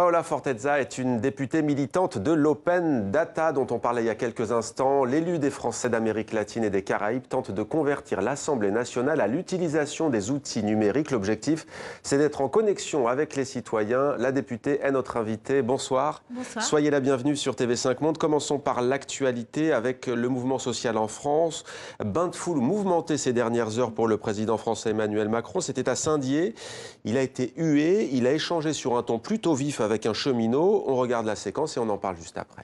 Paola Fortezza est une députée militante de l'Open Data dont on parlait il y a quelques instants. L'élu des Français d'Amérique latine et des Caraïbes tente de convertir l'Assemblée nationale à l'utilisation des outils numériques. L'objectif, c'est d'être en connexion avec les citoyens. La députée est notre invitée. Bonsoir. Bonsoir. Soyez la bienvenue sur TV5 Monde. Commençons par l'actualité avec le mouvement social en France. Bain de foule mouvementé ces dernières heures pour le président français Emmanuel Macron. C'était à Saint-Dié. Il a été hué. Il a échangé sur un ton plutôt vif avec un cheminot. On regarde la séquence et on en parle juste après.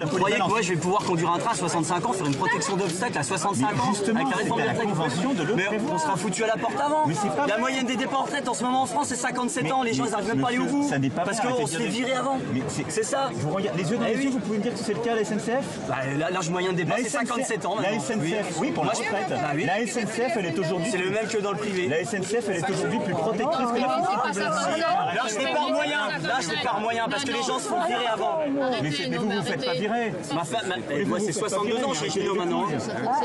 Vous croyez que moi je vais pouvoir conduire un train à 65 ans, faire une protection d'obstacles à 65 ans avec la réforme des retraites? Mais on sera foutu à la porte avant. La moyenne des départs en retraite en ce moment en France c'est 57 ans, les gens ils n'arrivent même pas à aller au bout. Parce qu'on se fait virer avant. C'est ça. Vous regardez les yeux dans les yeux, vous pouvez me dire que c'est le cas à la SNCF? L'âge moyen de départ c'est 57 ans. La SNCF, oui, pour la retraite. La SNCF elle est aujourd'hui. C'est le même que dans le privé. La SNCF elle est aujourd'hui plus protectrice que la France. Là je n'ai pas moyen. Là je n'ai pas moyen parce que les gens se font virer avant. Mais vous vous faites pas virer. Ma femme, moi c'est 62 ans chez Cheminot maintenant.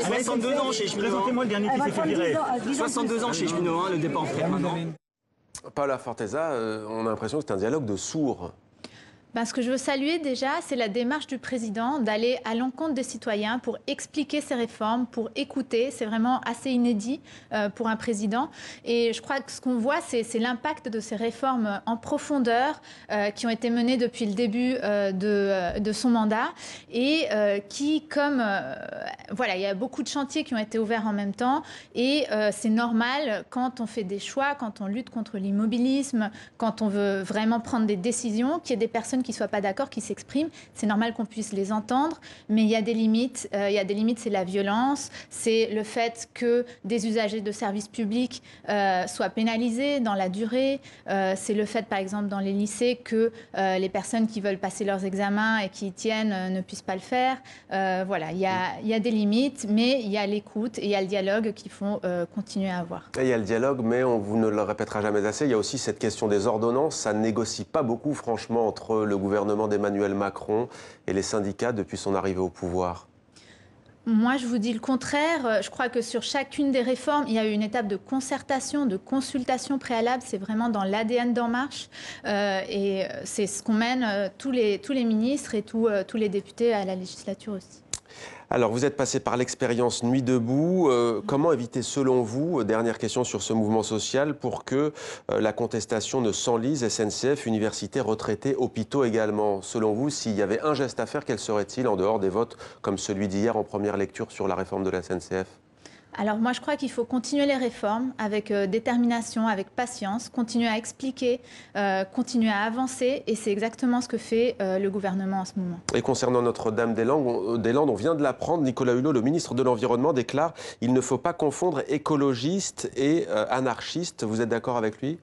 62 ans chez Cheminot. Présentez-moi le dernier qui s'est fait virer. 62 ans chez Cheminot, le départ en retraite maintenant. Paola Fortezza, on a l'impression que c'est un dialogue de sourds. Ce que je veux saluer déjà, c'est la démarche du président d'aller à l'encontre des citoyens pour expliquer ses réformes, pour écouter. C'est vraiment assez inédit pour un président. Et je crois que ce qu'on voit, c'est l'impact de ces réformes en profondeur qui ont été menées depuis le début de son mandat et qui, comme... voilà, il y a beaucoup de chantiers qui ont été ouverts en même temps et c'est normal quand on fait des choix, quand on lutte contre l'immobilisme, quand on veut vraiment prendre des décisions, qu'il y ait des personnes qui ne soient pas d'accord, qui s'expriment. C'est normal qu'on puisse les entendre, mais il y a des limites. Il y a des limites, c'est la violence, c'est le fait que des usagers de services publics soient pénalisés dans la durée. C'est le fait, par exemple, dans les lycées, que les personnes qui veulent passer leurs examens et qui y tiennent ne puissent pas le faire. Voilà, il y a des limites, mais il y a l'écoute et il y a le dialogue qu'il faut continuer à avoir. Et il y a le dialogue, mais vous ne le répétera jamais assez. Il y a aussi cette question des ordonnances. Ça ne négocie pas beaucoup, franchement, entre le gouvernement d'Emmanuel Macron et les syndicats depuis son arrivée au pouvoir. Moi, je vous dis le contraire. Je crois que sur chacune des réformes, il y a eu une étape de concertation, de consultation préalable. C'est vraiment dans l'ADN d'En Marche. Et c'est ce qu'on mène tous les ministres et tous les députés à la législature aussi. Alors, vous êtes passé par l'expérience Nuit debout. Comment éviter, selon vous, dernière question sur ce mouvement social, pour que la contestation ne s'enlise, SNCF, universités, retraités, hôpitaux également? Selon vous, s'il y avait un geste à faire, quel serait-il en dehors des votes comme celui d'hier en première lecture sur la réforme de la SNCF? Alors moi, je crois qu'il faut continuer les réformes avec détermination, avec patience, continuer à expliquer, continuer à avancer. Et c'est exactement ce que fait le gouvernement en ce moment. Et concernant Notre-Dame-des-Landes, on vient de l'apprendre, Nicolas Hulot, le ministre de l'Environnement, déclare « Il ne faut pas confondre écologiste et anarchiste ». Vous êtes d'accord avec lui ?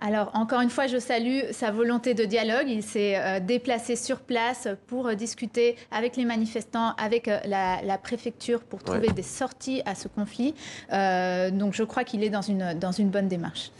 Alors, encore une fois, je salue sa volonté de dialogue. Il s'est déplacé sur place pour discuter avec les manifestants, avec la préfecture pour trouver des sorties à ce conflit. Donc, je crois qu'il est dans une bonne démarche.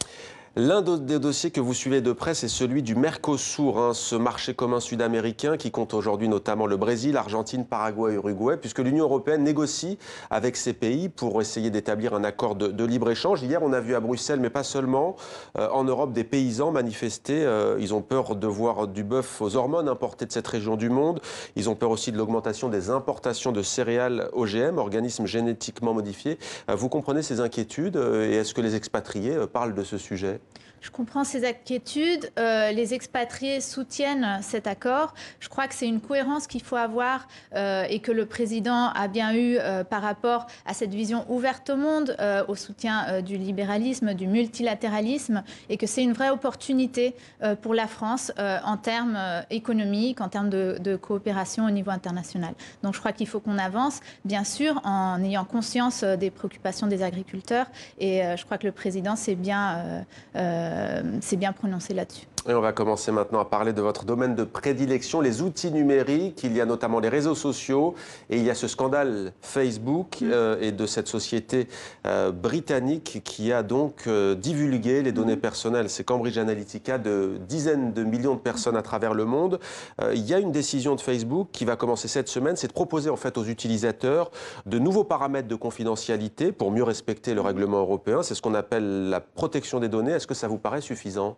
L'un des dossiers que vous suivez de près, c'est celui du Mercosur, ce marché commun sud-américain qui compte aujourd'hui notamment le Brésil, l'Argentine, Paraguay et Uruguay, puisque l'Union européenne négocie avec ces pays pour essayer d'établir un accord de libre-échange. Hier, on a vu à Bruxelles, mais pas seulement, en Europe, des paysans manifester. Ils ont peur de voir du bœuf aux hormones importé de cette région du monde. Ils ont peur aussi de l'augmentation des importations de céréales OGM, organismes génétiquement modifiés. Vous comprenez ces inquiétudes et est-ce que les expatriés parlent de ce sujet ? Je comprends ces inquiétudes. Les expatriés soutiennent cet accord. Je crois que c'est une cohérence qu'il faut avoir et que le président a bien eu par rapport à cette vision ouverte au monde, au soutien du libéralisme, du multilatéralisme, et que c'est une vraie opportunité pour la France en termes économiques, en termes de coopération au niveau international. Donc je crois qu'il faut qu'on avance, bien sûr, en ayant conscience des préoccupations des agriculteurs. Et je crois que le président s'est bien prononcé là-dessus. Et on va commencer maintenant à parler de votre domaine de prédilection, les outils numériques. Il y a notamment les réseaux sociaux et il y a ce scandale Facebook et de cette société britannique qui a donc divulgué les données personnelles. C'est Cambridge Analytica de dizaines de millions de personnes à travers le monde. Il y a une décision de Facebook qui va commencer cette semaine, c'est de proposer en fait aux utilisateurs de nouveaux paramètres de confidentialité pour mieux respecter le règlement européen. C'est ce qu'on appelle la protection des données. Est-ce que ça vous paraît suffisant ?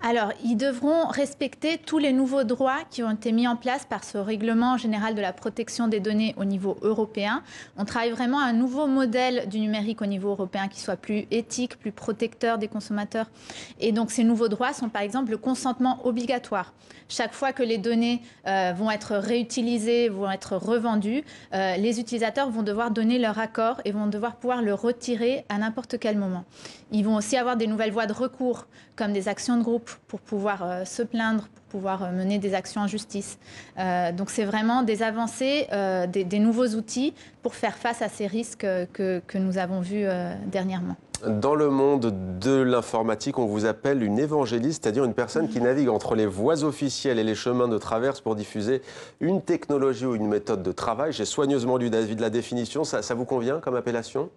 Alors, ils devront respecter tous les nouveaux droits qui ont été mis en place par ce règlement général de la protection des données au niveau européen. On travaille vraiment à un nouveau modèle du numérique au niveau européen qui soit plus éthique, plus protecteur des consommateurs. Et donc, ces nouveaux droits sont par exemple le consentement obligatoire. Chaque fois que les données vont être réutilisées, vont être revendues, les utilisateurs vont devoir donner leur accord et vont devoir pouvoir le retirer à n'importe quel moment. Ils vont aussi avoir des nouvelles voies de recours, comme des actions de groupe, pour pouvoir se plaindre, pour pouvoir mener des actions en justice. Donc c'est vraiment des avancées, des nouveaux outils pour faire face à ces risques que nous avons vus dernièrement. Dans le monde de l'informatique, on vous appelle une évangéliste, c'est-à-dire une personne qui navigue entre les voies officielles et les chemins de traverse pour diffuser une technologie ou une méthode de travail. J'ai soigneusement lu David la définition. Ça vous convient comme appellation ?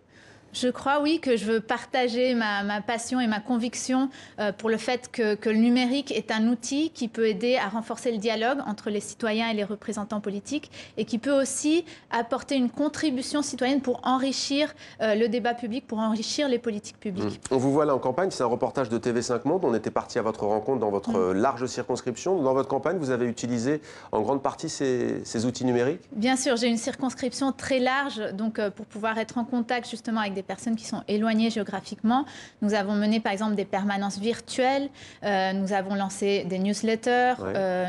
Je crois, oui, que je veux partager ma passion et ma conviction pour le fait que le numérique est un outil qui peut aider à renforcer le dialogue entre les citoyens et les représentants politiques et qui peut aussi apporter une contribution citoyenne pour enrichir le débat public, pour enrichir les politiques publiques. On vous voit là en campagne, c'est un reportage de TV5 Monde. On était parti à votre rencontre dans votre large circonscription. Dans votre campagne, vous avez utilisé en grande partie ces outils numériques ? Bien sûr, j'ai une circonscription très large, donc pour pouvoir être en contact justement avec des personnes qui sont éloignées géographiquement. Nous avons mené par exemple des permanences virtuelles, nous avons lancé des newsletters,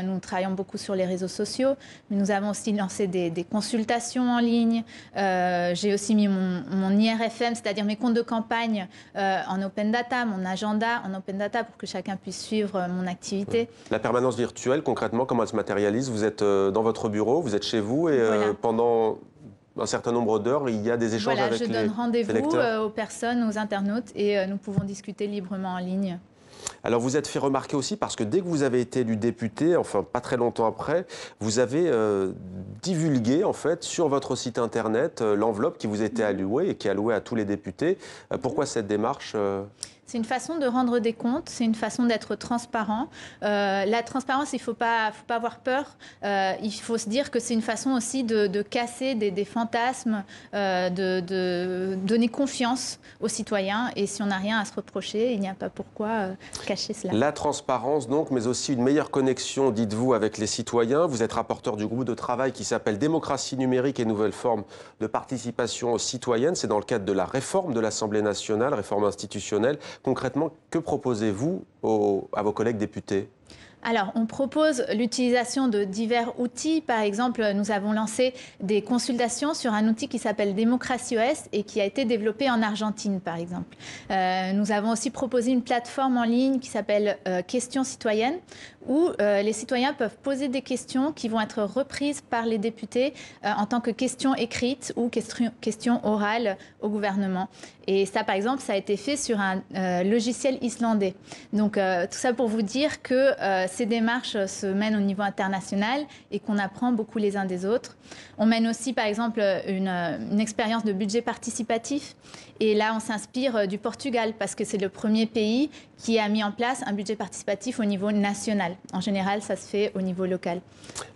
nous travaillons beaucoup sur les réseaux sociaux, mais nous avons aussi lancé des consultations en ligne. J'ai aussi mis mon IRFM, c'est-à-dire mes comptes de campagne en open data, mon agenda en open data pour que chacun puisse suivre mon activité. La permanence virtuelle, concrètement, comment elle se matérialise ? Vous êtes dans votre bureau, vous êtes chez vous et pendant un certain nombre d'heures, il y a des échanges avec les lecteurs. Je donne rendez-vous aux personnes, aux internautes et nous pouvons discuter librement en ligne. Alors vous êtes fait remarquer aussi parce que dès que vous avez été élu député, enfin pas très longtemps après, vous avez divulgué en fait sur votre site internet l'enveloppe qui vous était allouée et qui est allouée à tous les députés. Pourquoi cette démarche C'est une façon de rendre des comptes, c'est une façon d'être transparent. La transparence, il ne faut pas avoir peur. Il faut se dire que c'est une façon aussi de casser des fantasmes, de donner confiance aux citoyens. Et si on n'a rien à se reprocher, il n'y a pas pourquoi cacher cela. La transparence donc, mais aussi une meilleure connexion, dites-vous, avec les citoyens. Vous êtes rapporteur du groupe de travail qui s'appelle Démocratie numérique et nouvelles formes de participation citoyenne. C'est dans le cadre de la réforme de l'Assemblée nationale, réforme institutionnelle. Concrètement, que proposez-vous à vos collègues députés ? Alors, on propose l'utilisation de divers outils. Par exemple, nous avons lancé des consultations sur un outil qui s'appelle Démocratie OS et qui a été développé en Argentine, par exemple. Nous avons aussi proposé une plateforme en ligne qui s'appelle Questions citoyennes, où les citoyens peuvent poser des questions qui vont être reprises par les députés en tant que questions écrites ou questions orales au gouvernement. Et ça, par exemple, ça a été fait sur un logiciel islandais. Donc, tout ça pour vous dire que ces démarches se mènent au niveau international et qu'on apprend beaucoup les uns des autres. On mène aussi, par exemple, une expérience de budget participatif. Et là, on s'inspire du Portugal parce que c'est le premier pays qui a mis en place un budget participatif au niveau national. En général, ça se fait au niveau local.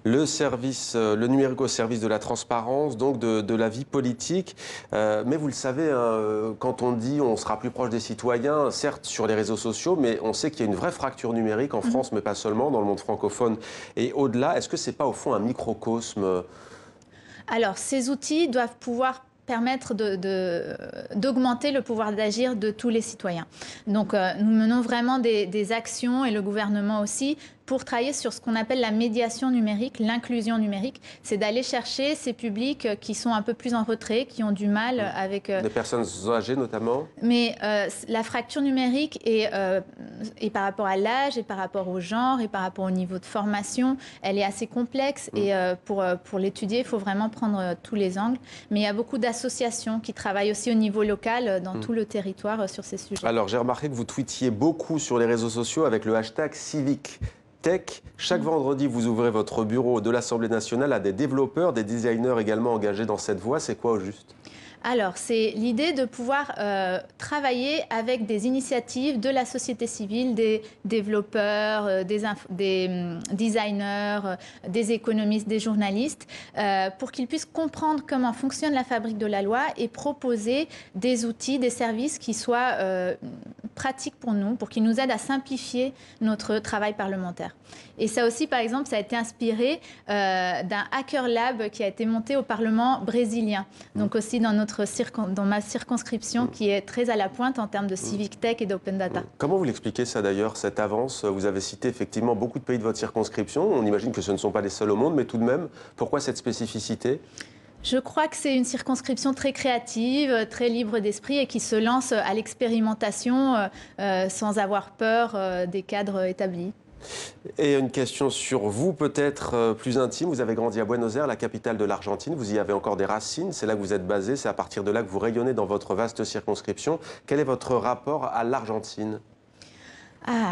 Le numérique au service de la transparence, donc de la vie politique. Mais vous le savez, hein, quand on dit on sera plus proche des citoyens, certes sur les réseaux sociaux, mais on sait qu'il y a une vraie fracture numérique en France, mais pas seulement, dans le monde francophone et au-delà. Est-ce que ce n'est pas au fond un microcosme ? Alors, ces outils doivent pouvoir permettre d'augmenter le pouvoir d'agir de tous les citoyens. Donc, nous menons vraiment des actions, et le gouvernement aussi, pour travailler sur ce qu'on appelle la médiation numérique, l'inclusion numérique. C'est d'aller chercher ces publics qui sont un peu plus en retrait, qui ont du mal avec... Des personnes âgées notamment. Mais la fracture numérique est par rapport à l'âge, et par rapport au genre, et par rapport au niveau de formation, elle est assez complexe. Et pour l'étudier, il faut vraiment prendre tous les angles. Mais il y a beaucoup d'associations qui travaillent aussi au niveau local, dans tout le territoire, sur ces sujets. Alors, j'ai remarqué que vous tweetiez beaucoup sur les réseaux sociaux avec le hashtag Civic Tech. Chaque vendredi, vous ouvrez votre bureau de l'Assemblée nationale à des développeurs, des designers également engagés dans cette voie. C'est quoi au juste ? Alors, c'est l'idée de pouvoir travailler avec des initiatives de la société civile, des développeurs, des designers, des économistes, des journalistes, pour qu'ils puissent comprendre comment fonctionne la fabrique de la loi et proposer des outils, des services qui soient pratiques pour nous, pour qu'ils nous aident à simplifier notre travail parlementaire. Et ça aussi, par exemple, ça a été inspiré d'un Hacker Lab qui a été monté au Parlement brésilien. Donc aussi dans ma circonscription qui est très à la pointe en termes de civic tech et d'open data. Comment vous l'expliquez ça d'ailleurs, cette avance? Vous avez cité effectivement beaucoup de pays de votre circonscription. On imagine que ce ne sont pas les seuls au monde, mais tout de même, pourquoi cette spécificité? Je crois que c'est une circonscription très créative, très libre d'esprit et qui se lance à l'expérimentation sans avoir peur des cadres établis. Et une question sur vous, peut-être plus intime. Vous avez grandi à Buenos Aires, la capitale de l'Argentine. Vous y avez encore des racines. C'est là que vous êtes basé. C'est à partir de là que vous rayonnez dans votre vaste circonscription. Quel est votre rapport à l'Argentine ?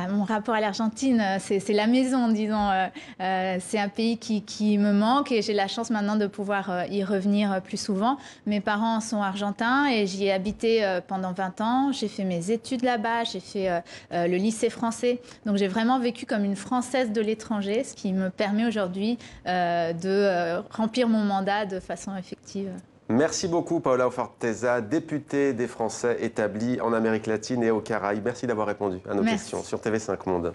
Mon rapport à l'Argentine, c'est la maison, disons. C'est un pays qui me manque et j'ai la chance maintenant de pouvoir y revenir plus souvent. Mes parents sont argentins et j'y ai habité pendant 20 ans. J'ai fait mes études là-bas, j'ai fait le lycée français. Donc j'ai vraiment vécu comme une Française de l'étranger, ce qui me permet aujourd'hui de remplir mon mandat de façon effective. Merci beaucoup, Paola Oforteza, députée des Français établis en Amérique latine et aux Caraïbes. Merci d'avoir répondu à nos questions sur TV5 Monde.